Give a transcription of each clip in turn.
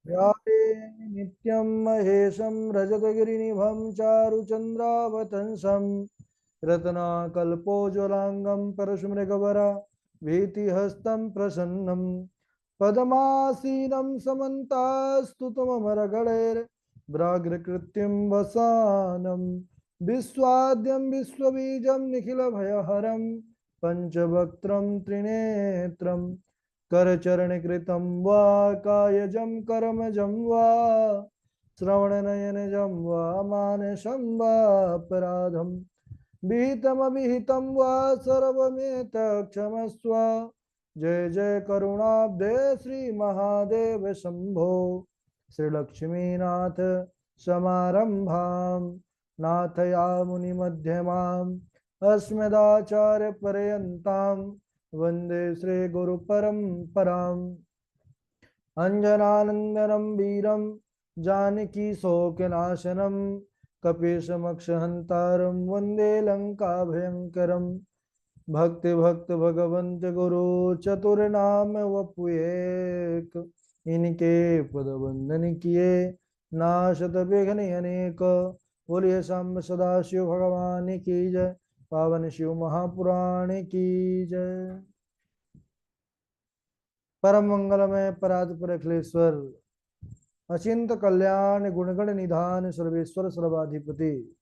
व्यापे नित्यं महेशं रजतगिरिनिभं चारुचन्द्रावतंसं रत्नाकल्पोज्ज्वलाङ्गं परशुमृगवरा भीतिहस्तं प्रसन्नं पद्मासीनं समन्तास्तुतममरगणैर्व्राघ्रकृत्यं वसानं विश्वाद्यं विश्वबीजं निखिलभयहरं पञ्चवक्त्रं त्रिनेत्रम् करचरणकृतं वा कायजं कर्मजं वा श्रवणनयनजं वा मानसं वापराधं विहितमविहितं वा सर्वमेतत्क्षमस्व। जय जय करुणाब्धे श्रीमहादेव शम्भो। श्रीलक्ष्मीनाथ समारम्भां नाथयामुनिमध्यमाम् अस्मदाचार्यपर्यन्तां वन्दे श्रीगुरुपरम्पराम्। अञ्जनानन्दनं वीरं जानकीशोकनाशनं कपीशमक्षहन्तारं वन्दे लङ्काभयङ्करम्। भक्ति भक्त भगवंत गुरु चतुर्नाम वपुएक, इनके पद वंदन किए नाशत विघ्न अनेक। बोलिए सांब सदाशिव भगवान की जय, पावन शिव महापुराण की जय। परम मंगलमय परात्पर अखिलेश्वर अचिंत कल्याण गुणगण निधान सर्वेश्वर सर्वाधिपति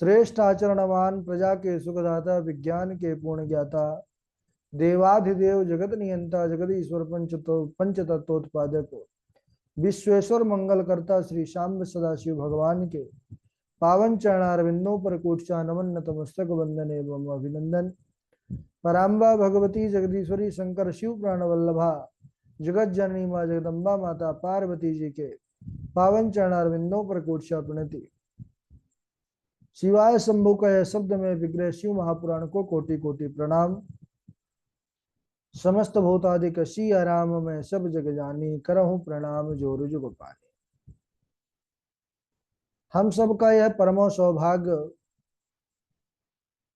श्रेष्ठ आचरणवान प्रजा के सुखदाता विज्ञान के पूर्ण ज्ञाता देवाधिदेव जगत नियंता जगदीश्वर पंच तत्वोत्पादक विश्वेश्वर मंगल करता श्री शाम्ब सदाशिव भगवान के पावन चरणारविंदों पर कोटचा नमन नतमस्तक वंदन एवं अभिनंदन। पराम्बा भगवती जगदीश्वरी शंकर शिव प्राण वल्लभा जगत जननी माँ जगदम्बा माता पार्वती जी के पावन चरणारविंदों पर कोटचा प्रणति। शिवाय शंभु का यह शब्द में विग्रह शिव महापुराण को कोटि कोटि प्रणाम। समस्त भूतादिक सी आराम में सब जग जानी करहूं प्रणाम जोर जुग पानी। हम सब का यह परमो सौभाग्य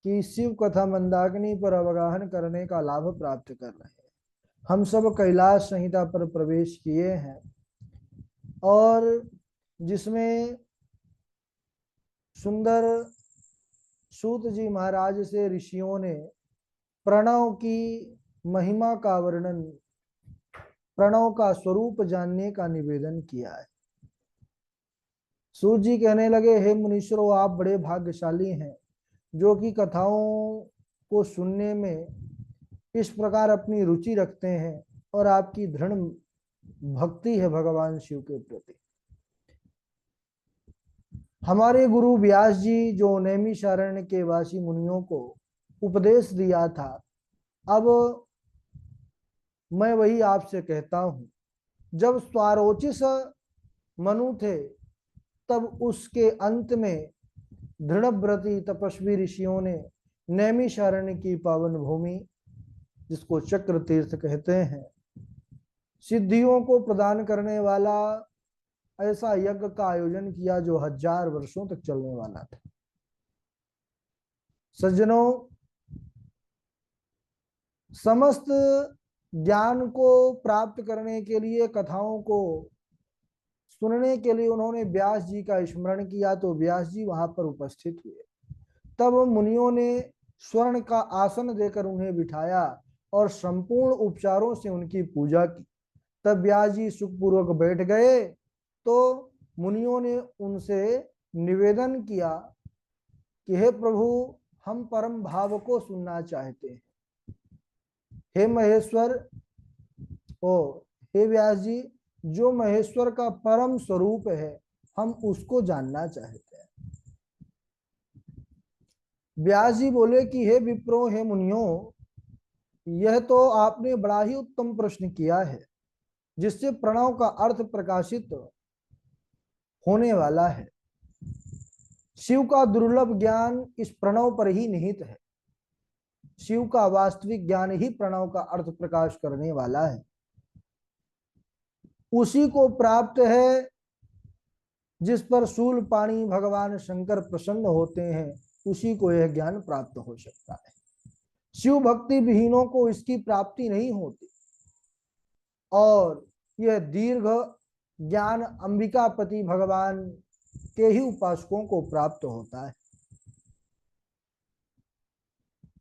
कि शिव कथा मंदाकिनी पर अवगाहन करने का लाभ प्राप्त कर रहे हैं। हम सब कैलाश संहिता पर प्रवेश किए हैं और जिसमें सुंदर सूत जी महाराज से ऋषियों ने प्रणव की महिमा का वर्णन, प्रणव का स्वरूप जानने का निवेदन किया है। सूत जी कहने लगे, हे मुनीश्वरों, आप बड़े भाग्यशाली हैं जो कि कथाओं को सुनने में इस प्रकार अपनी रुचि रखते हैं और आपकी दृढ़ भक्ति है भगवान शिव के प्रति। हमारे गुरु व्यास जी जो नैमिषारण्य के वासी मुनियों को उपदेश दिया था, अब मैं वही आपसे कहता हूं। जब स्वारोचिष मनु थे तब उसके अंत में दृढ़व्रती तपस्वी ऋषियों ने नैमिषारण्य की पावन भूमि, जिसको चक्र तीर्थ कहते हैं, सिद्धियों को प्रदान करने वाला ऐसा यज्ञ का आयोजन किया जो 1000 वर्षों तक चलने वाला था। सज्जनों, समस्त ज्ञान को प्राप्त करने के लिए, कथाओं को सुनने के लिए उन्होंने व्यास जी का स्मरण किया तो व्यास जी वहां पर उपस्थित हुए। तब मुनियों ने स्वर्ण का आसन देकर उन्हें बिठाया और संपूर्ण उपचारों से उनकी पूजा की। तब व्यास जी सुखपूर्वक बैठ गए तो मुनियों ने उनसे निवेदन किया कि हे प्रभु, हम परम भाव को सुनना चाहते हैं। हे महेश्वर, हे व्यास जी, जो महेश्वर का परम स्वरूप है हम उसको जानना चाहते हैं। व्यास जी बोले कि हे विप्रो, हे मुनियों, यह तो आपने बड़ा ही उत्तम प्रश्न किया है जिससे प्रणव का अर्थ प्रकाशित होने वाला है। शिव का दुर्लभ ज्ञान इस प्रणव पर ही निहित है। शिव का वास्तविक ज्ञान ही प्रणव का अर्थ प्रकाश करने वाला है। उसी को प्राप्त है जिस पर शूल पाणी भगवान शंकर प्रसन्न होते हैं, उसी को यह ज्ञान प्राप्त हो सकता है। शिव भक्ति विहीनों को इसकी प्राप्ति नहीं होती और यह दीर्घ ज्ञान अंबिकापति भगवान के ही उपासकों को प्राप्त होता है।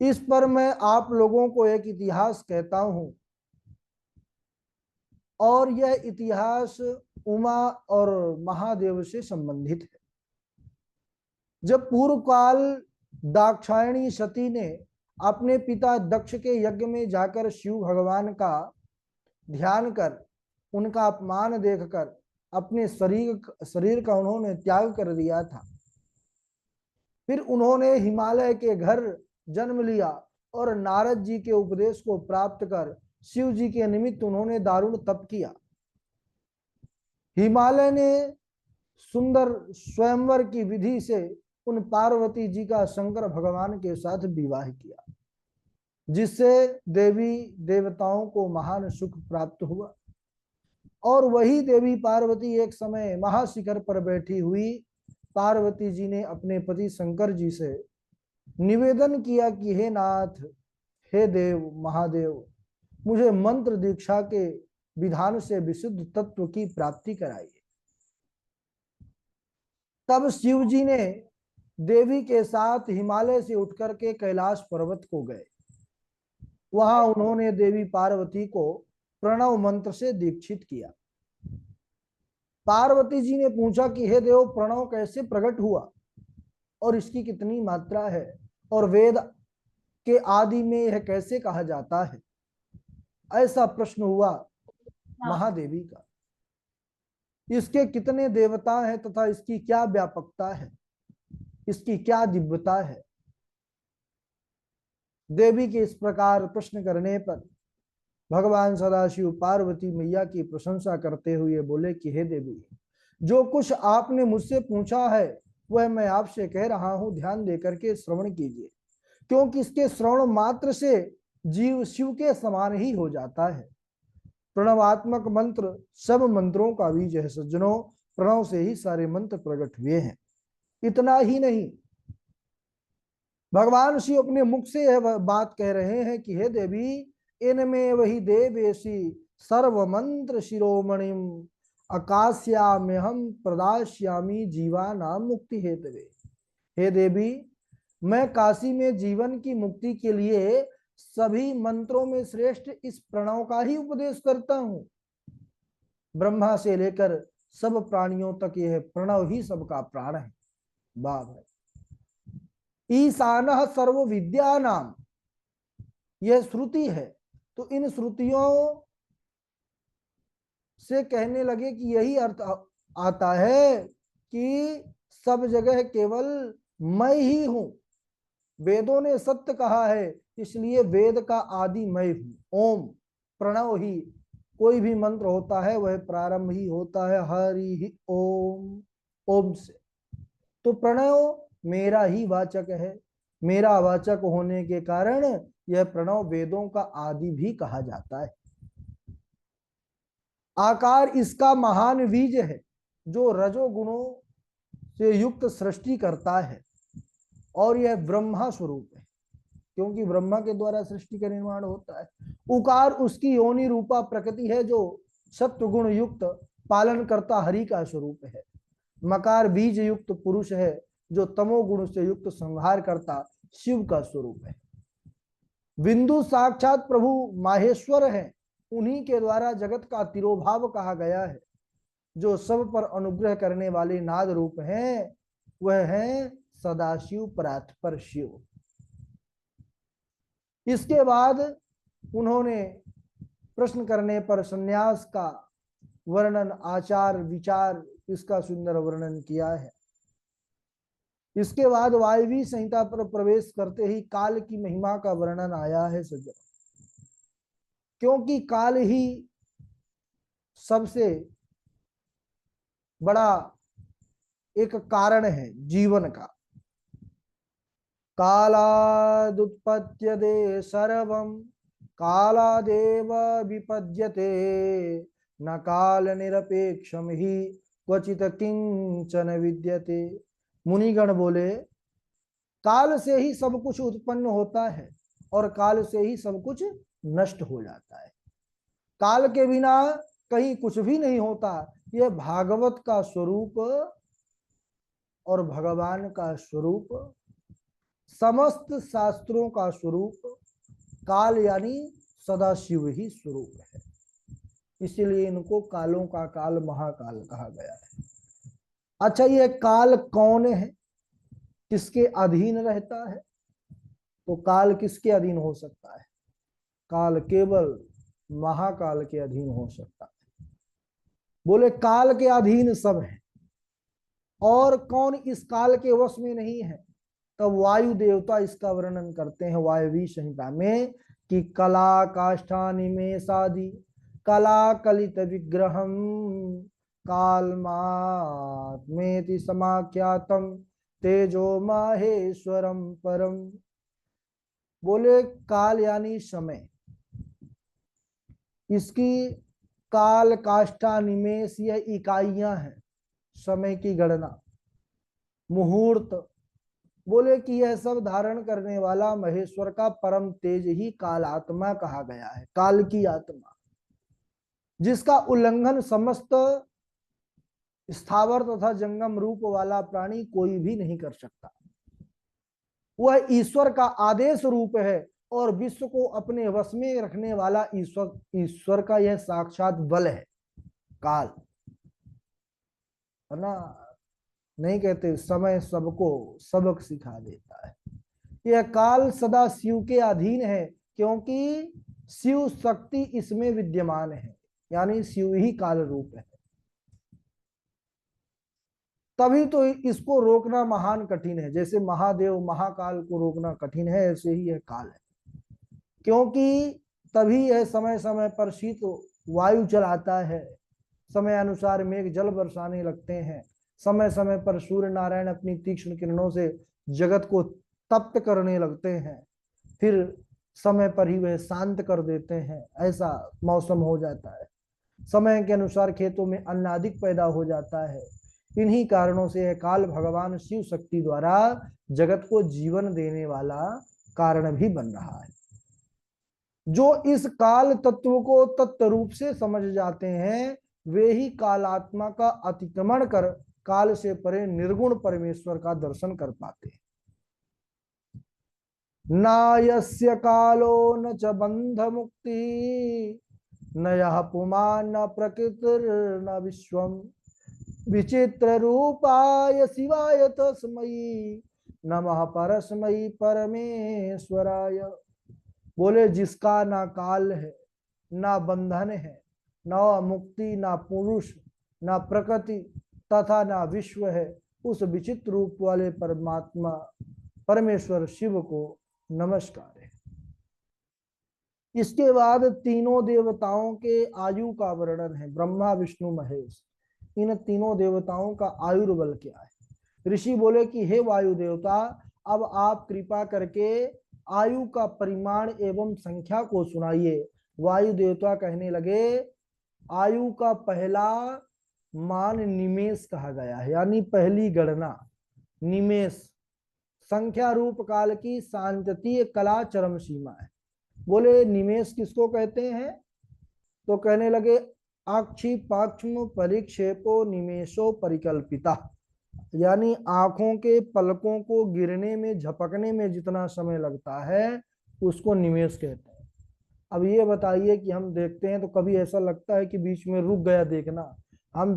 इस पर मैं आप लोगों को एक इतिहास कहता हूं, और यह इतिहास उमा और महादेव से संबंधित है। जब पूर्व काल दाक्षायणी सती ने अपने पिता दक्ष के यज्ञ में जाकर शिव भगवान का ध्यान कर उनका अपमान देखकर अपने शरीर का उन्होंने त्याग कर दिया था, फिर उन्होंने हिमालय के घर जन्म लिया और नारद जी के उपदेश को प्राप्त कर शिव जी के निमित्त उन्होंने दारुण तप किया। हिमालय ने सुंदर स्वयंवर की विधि से उन पार्वती जी का शंकर भगवान के साथ विवाह किया, जिससे देवी देवताओं को महान सुख प्राप्त हुआ। और वही देवी पार्वती एक समय महाशिखर पर बैठी हुई पार्वती जी ने अपने पति शंकर जी से निवेदन किया कि हे नाथ, हे देव महादेव, मुझे मंत्र दीक्षा के विधान से विशुद्ध तत्व की प्राप्ति कराइए। तब शिव जी ने देवी के साथ हिमालय से उठकर के कैलाश पर्वत को गए। वहां उन्होंने देवी पार्वती को प्रणव मंत्र से दीक्षित किया। पार्वती जी ने पूछा कि हे देव, प्रणव कैसे प्रकट हुआ और इसकी कितनी मात्रा है, और वेद के आदि में यह कैसे कहा जाता है? ऐसा प्रश्न हुआ महादेवी का। इसके कितने देवता हैं तथा इसकी क्या व्यापकता है, इसकी क्या दिव्यता है? देवी के इस प्रकार प्रश्न करने पर भगवान सदाशिव पार्वती मैया की प्रशंसा करते हुए बोले कि हे देवी, जो कुछ आपने मुझसे पूछा है वह मैं आपसे कह रहा हूं, ध्यान देकर के श्रवण कीजिए, क्योंकि इसके श्रवण मात्र से जीव शिव के समान ही हो जाता है। प्रणवात्मक मंत्र सब मंत्रों का बीज है सज्जनों, प्रणव से ही सारे मंत्र प्रकट हुए हैं। इतना ही नहीं, भगवान शिव अपने मुख से यह बात कह रहे हैं कि हे देवी, इनमें वही देवेशी सर्व मंत्र शिरोमणिम आकाश्याम्य हम प्रदास्यामी जीवा नाम मुक्ति हेतवे। हे देवी, मैं काशी में जीवन की मुक्ति के लिए सभी मंत्रों में श्रेष्ठ इस प्रणव का ही उपदेश करता हूं। ब्रह्मा से लेकर सब प्राणियों तक यह प्रणव ही सबका प्राण है। वाह भाई। ईशानः सर्व विद्या नाम, यह श्रुति है। तो इन श्रुतियों से कहने लगे कि यही अर्थ आता है कि सब जगह केवल मैं ही हूं। वेदों ने सत्य कहा है, इसलिए वेद का आदि मैं हूं। ओम प्रणव ही, कोई भी मंत्र होता है वह प्रारंभ ही होता है हरि ही ओम, ओम से। तो प्रणव मेरा ही वाचक है। मेरा वाचक होने के कारण यह प्रणव वेदों का आदि भी कहा जाता है। आकार इसका महान बीज है, जो रजोगुणों से युक्त सृष्टि करता है, और यह ब्रह्मा स्वरूप है, क्योंकि ब्रह्मा के द्वारा सृष्टि का निर्माण होता है। उकार उसकी योनि रूपा प्रकृति है, जो सत्व गुण युक्त पालन करता हरि का स्वरूप है। मकार बीज युक्त पुरुष है, जो तमोगुण से युक्त संहार करता शिव का स्वरूप है। बिंदु साक्षात प्रभु माहेश्वर है, उन्हीं के द्वारा जगत का तिरोभाव कहा गया है। जो सब पर अनुग्रह करने वाले नाद रूप हैं, वह है सदाशिव परात्पर शिव। इसके बाद उन्होंने प्रश्न करने पर संन्यास का वर्णन, आचार विचार, इसका सुंदर वर्णन किया है। इसके बाद वायवी संहिता पर प्रवेश करते ही काल की महिमा का वर्णन आया है सज्जन, क्योंकि काल ही सबसे बड़ा एक कारण है जीवन का। कालादुत्पद्यते सर्वं कालादेव विपद्यते, न काल निरपेक्षम ही क्वचित किंचन विद्यते। मुनिगण बोले, काल से ही सब कुछ उत्पन्न होता है और काल से ही सब कुछ नष्ट हो जाता है। काल के बिना कहीं कुछ भी नहीं होता। यह भागवत का स्वरूप और भगवान का स्वरूप, समस्त शास्त्रों का स्वरूप काल यानी सदाशिव ही स्वरूप है। इसीलिए इनको कालों का काल महाकाल कहा गया है। अच्छा, ये काल कौन है, किसके अधीन रहता है? तो काल किसके अधीन हो सकता है? काल केवल महाकाल के अधीन हो सकता है। बोले काल के अधीन सब है, और कौन इस काल के वश में नहीं है? तब वायु देवता इसका वर्णन करते हैं वायवी संहिता में कि कला काष्ठा निमेषादि कला कलित विग्रहम कालमात्मेति समाख्यातम तेजो माहेश्वरम परम। बोले काल यानी समय, इसकी काल काष्ठा निमेष यह इकाइयां हैं समय की गणना, मुहूर्त। बोले कि यह सब धारण करने वाला महेश्वर का परम तेज ही काल आत्मा कहा गया है, काल की आत्मा, जिसका उल्लंघन समस्त स्थावर तथा जंगम रूप वाला प्राणी कोई भी नहीं कर सकता। वह ईश्वर का आदेश रूप है और विश्व को अपने वश में रखने वाला ईश्वर का यह साक्षात बल है काल, है ना? नहीं कहते समय सबको सबक सिखा देता है। यह काल सदा शिव के अधीन है, क्योंकि शिव शक्ति इसमें विद्यमान है, यानी शिव ही काल रूप है। तभी तो इसको रोकना महान कठिन है। जैसे महादेव महाकाल को रोकना कठिन है, ऐसे ही यह काल है, क्योंकि तभी यह समय समय पर शीत वायु चलाता है, समय अनुसार मेघ जल बरसाने लगते हैं, समय समय पर सूर्य नारायण अपनी तीक्ष्ण किरणों से जगत को तप्त करने लगते हैं, फिर समय पर ही वह शांत कर देते हैं। ऐसा मौसम हो जाता है, समय के अनुसार खेतों में अन्न अधिक पैदा हो जाता है। इन्हीं कारणों से यह काल भगवान शिव शक्ति द्वारा जगत को जीवन देने वाला कारण भी बन रहा है। जो इस काल तत्व को तत्व रूप से समझ जाते हैं, वे ही कालात्मा का अतिक्रमण कर काल से परे निर्गुण परमेश्वर का दर्शन कर पाते हैं। ना यस्य कालो न च बंध मुक्ति न यह पुमान न प्रकृतिर न विश्वम विचित्र रूपाय शिवाय तस्मै नमः परस्मै परमेश्वराय। बोले जिसका ना काल है, ना बंधन है, ना मुक्ति, ना पुरुष, ना प्रकृति तथा ना विश्व है, उस विचित्र रूप वाले परमात्मा परमेश्वर शिव को नमस्कार है। इसके बाद तीनों देवताओं के आयु का वर्णन है, ब्रह्मा विष्णु महेश। इन तीनों देवताओं का आयुर्बल क्या है? ऋषि बोले कि हे वायु देवता, अब आप कृपा करके आयु का परिमाण एवं संख्या को सुनाइए। वायु देवता कहने लगे, आयु का पहला मान निमेष कहा गया है, यानी पहली गणना निमेष, संख्या रूप काल की सांततीय कला चरम सीमा है। बोले निमेष किसको कहते हैं? तो कहने लगे आक्षी पाक्षम परिक्षेपो निमेषो परिकल्पिता, यानी आंखों के पलकों को गिरने में झपकने में जितना समय लगता है उसको निमेष कहते हैं। अब ये बताइए कि हम देखते हैं तो कभी ऐसा लगता है कि बीच में रुक गया देखना? हम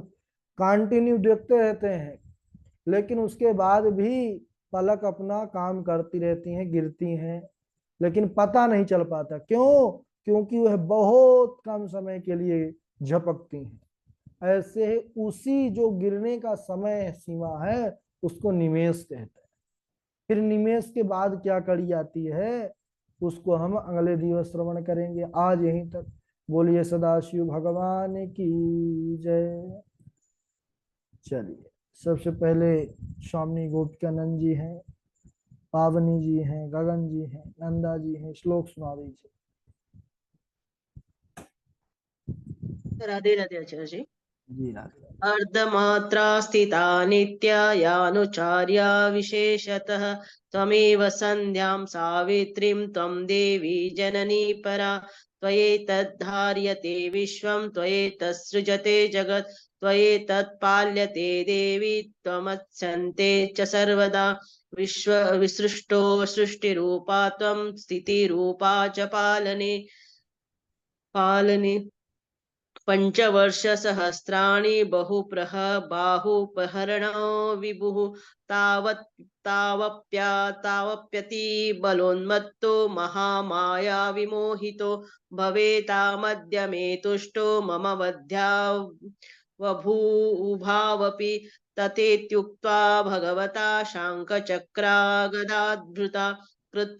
कंटिन्यू देखते रहते हैं, लेकिन उसके बाद भी पलक अपना काम करती रहती हैं, गिरती हैं, लेकिन पता नहीं चल पाता। क्यों? क्योंकि वह बहुत कम समय के लिए झपकती हैं। ऐसे उसी जो गिरने का समय सीमा है उसको निमेष कहते हैं। फिर निमेष के बाद क्या कड़ी आती है उसको हम अगले दिवस श्रवण करेंगे। आज यहीं तक। बोलिए सदाशिव भगवान की जय। चलिए, सबसे पहले स्वामी गोपिकानंद जी हैं, पावनी जी हैं, गगन जी हैं, नंदा जी हैं, श्लोक सुना दीजिए। राधे राधे आचार्य जी। जी राधे। अर्धमात्रा स्थिता नित्यायानुचार्या विशेषतः त्वमेव सन्ध्यां सावित्रीं त्वं देवी जननी परा त्वयेतद्धार्यते विश्वं त्वयेतत्सृजते जगत् त्वयेतत्पाल्यते देवी त्वमत्सन्ते च सर्वदा विश्व विसृष्टो सृष्टिरूपा त्वं स्थितिरूपा च पालने पञ्चवर्षसहस्राणि बाहुप्रहरणो विभुः तावत् तावप्यति बलोन्मत्तो महामाया विमोहितो भवेतामद्य मे तुष्टो मम वध्या बभूभावपि तथेत्युक्त्वा भगवता शाङ्खचक्रागदाधृता कृत्वा